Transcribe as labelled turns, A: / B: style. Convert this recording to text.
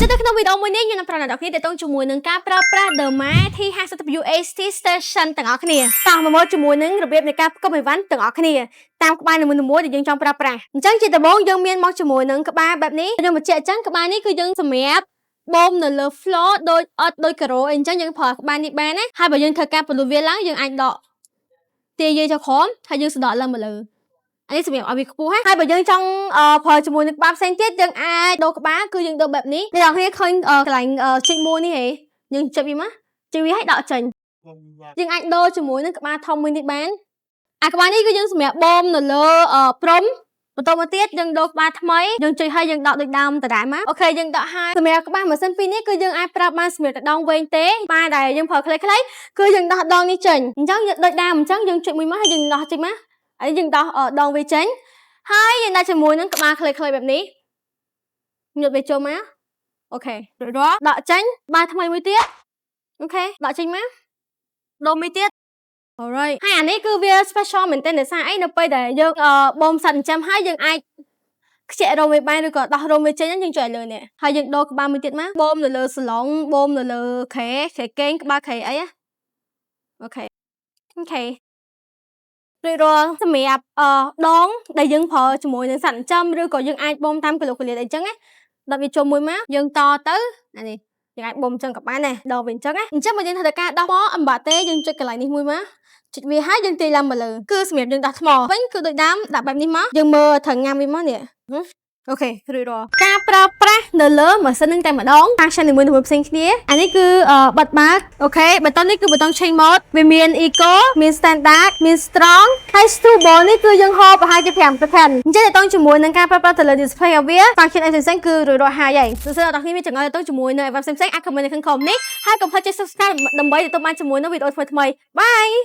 A: Cho tớiក្នុងវីដេអូមួយនេះយើងនឹងប្រណាត់ដល់គ្នាទាក់ទងជាមួយនឹងការប្រើប្រាស់ The Mighty 50WAST Station ទាំងអស់គ្នាតោះមកជាមួយនឹងរបៀបនៃការផ្គុំអីវ៉ាន់ទាំងអស់គ្នាតាមក្បាលនីមួយៗដែលយើងចង់ប្រើប្រាស់អញ្ចឹងជាដំបូងយើងមានមកជាមួយនឹងក្បាលបែបនេះយើងបញ្ជាក់អញ្ចឹងក្បាលនេះគឺយើងសម្រាប់បូមនៅលើ floor ដូចអត់ដូចការ៉ូអីអញ្ចឹងយើងប្រើក្បាលនេះបានណាហើយបើយើងធ្វើការពលុវាឡើងយើងអាចដកទាយាយចូលក្រោមហើយយើងសដកឡើងមកលើនេះសម្រាប់ឲ្យវាខ្ពស់ហើយបើយើងចង់ប្រើជាមួយនឹងក្បាលផ្សេងទៀតយើងអាចដូរក្បាលគឺយើងដូរបែបនេះអ្នកនរគ្នាឃើញកន្លែងជីកមួយនេះហ៎យើងចុចវាមកជីកវាឲ្យដកចេញយើងអាចដូរជាមួយនឹងក្បាលធំមួយនេះបានអាក្បាលនេះគឺយើងសម្រាប់បូមនៅលើព្រំបន្តមកទៀតយើងដូរក្បាលថ្មីយើងចុចឲ្យយើងដកដូចដើមដដែលមកអូខេយើងដកហើយសម្រាប់ក្បាលម៉ាស៊ីនពីរនេះគឺយើងអាចប្រើបានសម្រាប់ដងវែងទេក្បាលដែលយើងប្រើខ្លីៗគឺយើងដោះដងនេះចេញអញ្ចឹងដូចដើមអញ្ចឹងយើងចុចមួយមកហើយយើងដោះចេញមកហើយយើងដោះដងវាចេញហើយយើងដាក់ជាមួយនឹងក្បាលខ្លីៗបែបនេះញើសវាចូលមកអូខេរួចរាល់ដកចេញក្បាលថ្មីមួយទៀតអូខេដកចេញមកដូរមួយទៀត alright ហើយអានេះគឺវា special មែនទែនដោយសារអីនៅពេលដែលយើងបូមសត្វចិញ្ចឹមហើយយើងអាចខ្ជាក់រោមវាបានឬក៏ដោះរោមវាចេញយើងចុចលើនេះហើយយើងដូរក្បាលមួយទៀតមកបូមនៅលើសឡុងបូមនៅលើខែកេងក្បាលខែអីអូខេអូខេរួចរាល់សម្រាប់ដងដែលយើងប្រើជាមួយនឹងសត្វចិញ្ចឹមឬក៏យើងអាចបូមតាមកលុកកលៀតអីចឹងណាដល់វាចូលមួយមកយើងតទៅអានេះយើងអាចបូមចឹងក៏បានដែរដល់វាអញ្ចឹងណាអញ្ចឹងបើយើងធ្វើការដោះថ្មអំបាក់ទេយើងចុចកន្លែងនេះមួយមកចុចវាហើយយើងទាញឡើងមកលើគឺសម្រាប់យើងដោះថ្មវិញគឺដូចដើមដាក់បែបនេះមកយើងមើលត្រូវញ៉ាំវាមកនេះអូខេរួចរាល់ការប្រើប្រាស់នៅលើម៉ាស៊ីននឹងតែម្ដង function នីមួយៗផ្សេងគ្នាអានេះគឺបិទបើកអូខេប៊ូតុននេះគឺប៊ូតុន change mode វាមាន eco មាន standard មាន strong ហើយ stable នេះគឺយើងហៅប្រហែលជា 5% អញ្ចឹងតើតើជាមួយនឹងការប្រើប្រាស់ទៅលើ display របស់វា function ផ្សេងៗគឺរួចរាល់ហើយសួស្ដីអ្នកនរគ្នាមានចំណុចតើជាមួយនៅ event ផ្សេងៗអាច comment នៅខាងក្រោមនេះហើយកុំភ្លេចចុច subscribe ដើម្បីទទួលបានជាមួយនៅវីដេអូថ្មីៗ bye